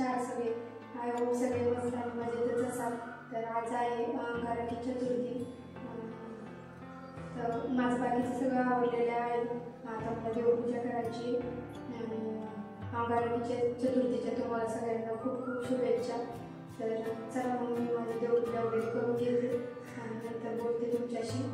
कशा आहात सगळे? आय होप सगळे मस्त आणि मजेतच असाल. तर आज आहे अंगारकी चतुर्थी. तर माझं बाकीचं सगळं आवडलेलं आहे. आता मला देवपूजा करायची आणि अंगारकी चतुर्थीच्या तुम्हाला सगळ्यांना खूप खूप शुभेच्छा. तर चला मग मी माझी देवपूजा वगैरे करून घेते आणि नंतर बोलते तुमच्याशी.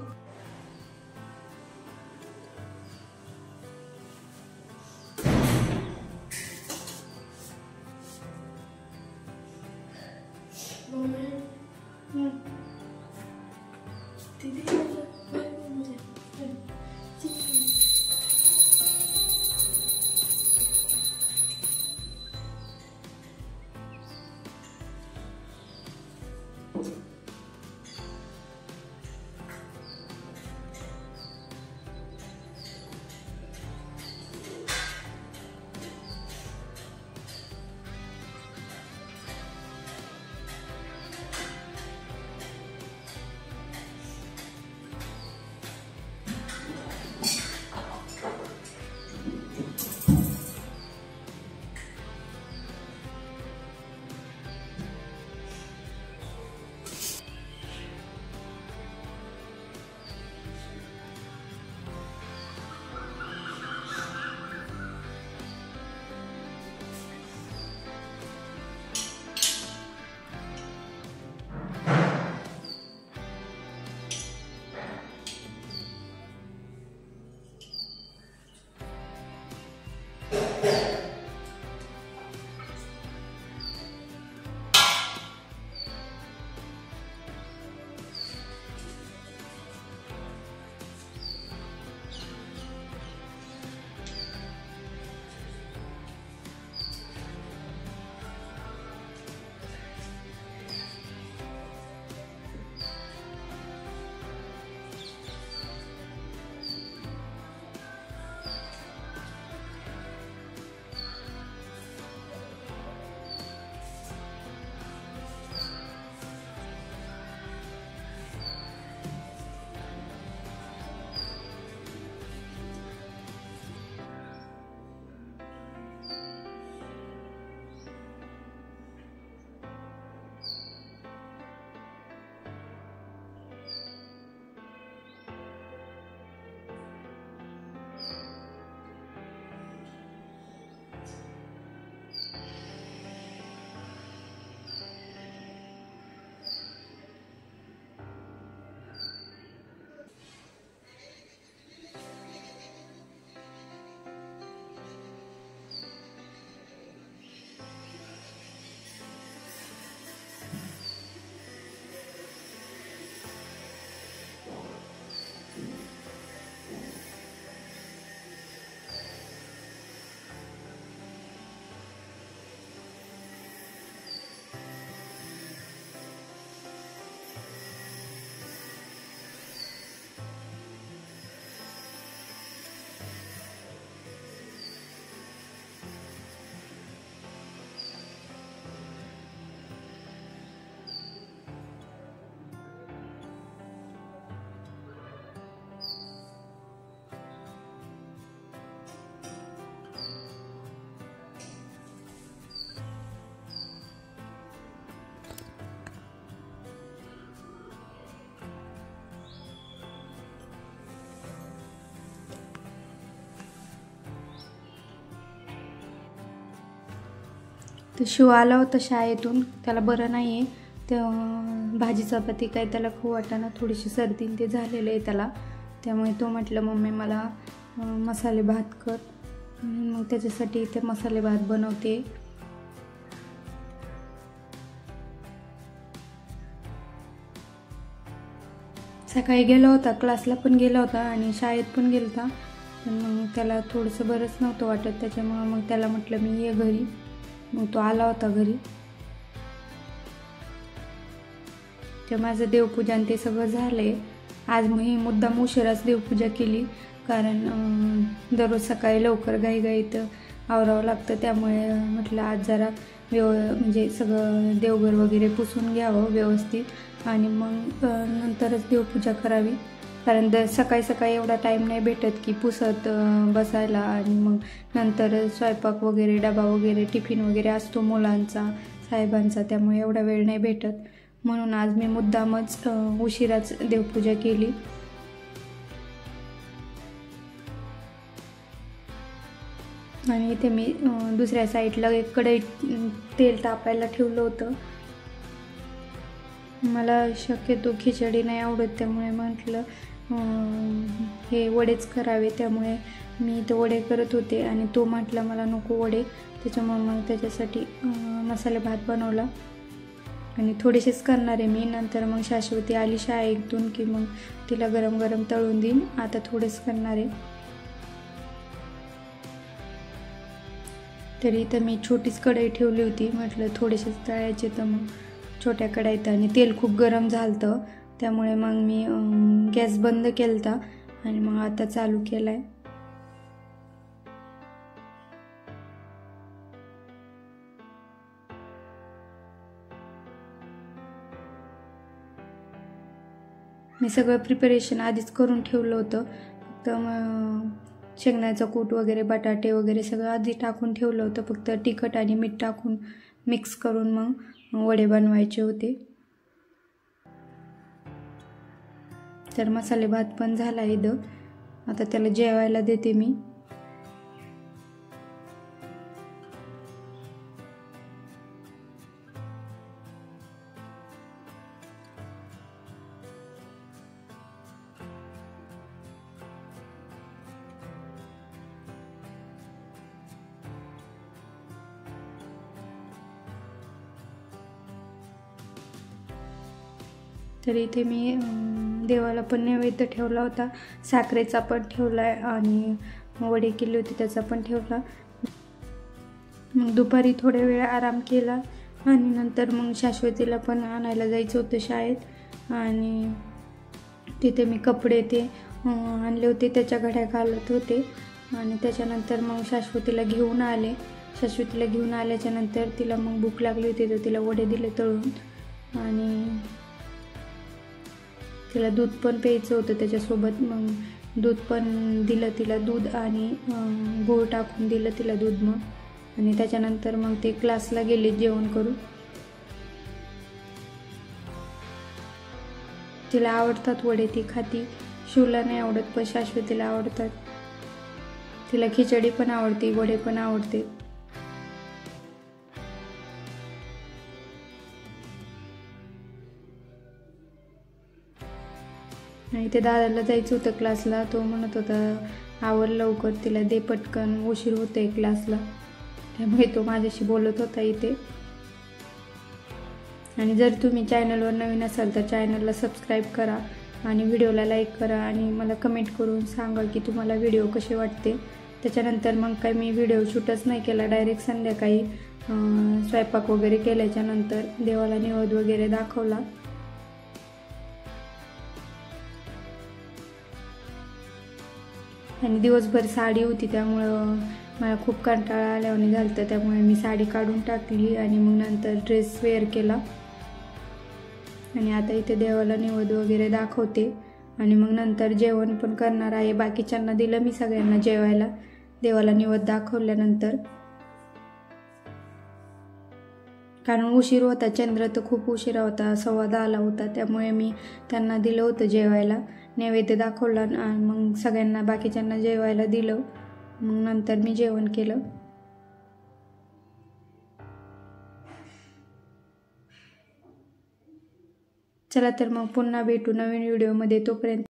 तर शिव आला होता शाळेतून, त्याला बरं नाही आहे. तर भाजी चपाती काय त्याला खाऊ वाटाणा, थोडीशी सर्दी ते झालेलं आहे त्याला. त्यामुळे तो म्हटलं मम्मी मला मसाले भात कर. मग त्याच्यासाठी इथे मसाले भात बनवते. सकाळी गेला होता, क्लासला पण गेला होता आणि शाळेत पण गेला होता. पण मग त्याला थोडंसं बरंच नव्हतं वाटत, त्याच्यामुळं मग त्याला म्हटलं मी ये घरी. मग तो आला होता घरी. ते माझं देवपूजा आणि ते सगळं झालंय. आज मी मुद्दाम उशिराच देवपूजा केली, कारण दररोज सकाळी लवकर घाईघाईत आवरावं लागतं. त्यामुळे म्हटलं आज जरा म्हणजे सगळं देवघर वगैरे पुसून घ्यावं व्यवस्थित आणि मग नंतरच देवपूजा करावी. कारण सकाळी सकाळी एवढा टाईम नाही भेटत की पुसत बसायला, आणि मग नंतर स्वयंपाक वगैरे, डबा वगैरे, टिफिन वगैरे असतो मुलांचा, साहेबांचा, त्यामुळे एवढा वेळ नाही भेटत. म्हणून आज मी मुद्दामच उशिराच देवपूजा केली. आणि इथे मी दुसऱ्या साईडला एक कढईत तेल तापायला ठेवलं होतं. मला शक्यतो खिचडी नाही आवडत, त्यामुळे म्हटलं हे वडेच करावे. त्यामुळे मी ते वडे करत होते आणि तो म्हटला मला नको वडे, त्याच्यामुळे मग त्याच्यासाठी मसाले भात बनवला. आणि थोडेसेच करणार आहे मी, नंतर मग शाश्वती आली शाळेतून की मग तिला गरम गरम तळून देईन. आता थोडेच करणार आहे. तरी इथं मी छोटीच कढई ठेवली होती, म्हटलं थोडेसेच तळायचे, तर मग छोट्या कढईत. आणि तेल खूप गरम झालं त्यामुळे मग मी गॅस बंद केलता आणि मग आता चालू केलाय. मी सगळं प्रिपरेशन आधीच करून ठेवलं होतं. फक्त शेंगदाण्याचा कूट वगैरे, बटाटे वगैरे सगळं आधी टाकून ठेवलं होतं. फक्त तिखट आणि मीठ टाकून मिक्स करून मग वडे बनवायचे होते. तर मसाले भात पण झाला इथं. आता त्याला जेवायला देते मी. तर इथे मी देवाला पण नैवेद्य ठेवला होता, साखरेचा पण ठेवला आहे आणि वडे केले होते त्याचा पण ठेवला. मग दुपारी थोड्या वेळ आराम केला आणि नंतर मग शाश्वतीला पण आणायला जायचं होतं शाळेत. आणि तिथे मी कपडे ते आणले होते, त्याच्या घड्या घालत होते. आणि त्याच्यानंतर मग शाश्वतीला घेऊन आले. शाश्वतीला घेऊन आल्याच्या नंतर तिला मग भूक लागली होती, तर तिला वडे दिले तळून. आणि तिला दूध पण प्यायचं होतं त्याच्यासोबत, मग दूध पण दिलं तिला. दूध आणि गूळ टाकून दिलं तिला दूध. मग आणि त्याच्यानंतर मग ते क्लासला गेले जेवण करून. तिला आवडतात वडे, ती खाती. शिवला नाही आवडत पण शाश्वतीला आवडतात. तिला खिचडी पण आवडते, वडे पण आवडते. आणि ते दादाला जायचं होतं क्लासला, तो म्हणत होता आवर लवकर, तिला दे पटकन, उशीर होते क्लासला. त्यामुळे तो माझ्याशी बोलत होता इथे. आणि जर तुम्ही चॅनलवर नवीन असाल तर चॅनलला सबस्क्राईब करा आणि व्हिडिओला लाईक करा आणि मला कमेंट करून सांगा की तुम्हाला व्हिडिओ कसे वाटते. त्याच्यानंतर मग काय मी व्हिडिओ शूटच नाही केला, डायरेक्ट संध्याकाळी स्वयंपाक वगैरे केल्याच्या नंतर देवाला नैवेद्य वगैरे दाखवला. आणि दिवसभर साडी होती त्यामुळं मला खूप कंटाळा आल्याने झालं, त्यामुळे मी साडी काढून टाकली आणि मग नंतर ड्रेस वेअर केला. आणि आता इथे देवाला नैवेद्य वगैरे दाखवते आणि मग नंतर जेवण पण करणार आहे. बाकीच्यांना दिलं मी सगळ्यांना जेवायला देवाला नैवेद्य दाखवल्यानंतर. कारण उशीर होता, चंद्र तर खूप उशिरा होता, 10:15 होता. त्यामुळे मी त्यांना दिलं होतं जेवायला, नैवेद्य दाखवला आणि मग सगळ्यांना बाकीच्यांना जेवायला दिलं. मग नंतर मी जेवण केलं. चला तर मग पुन्हा भेटू नवीन व्हिडिओमध्ये. तोपर्यंत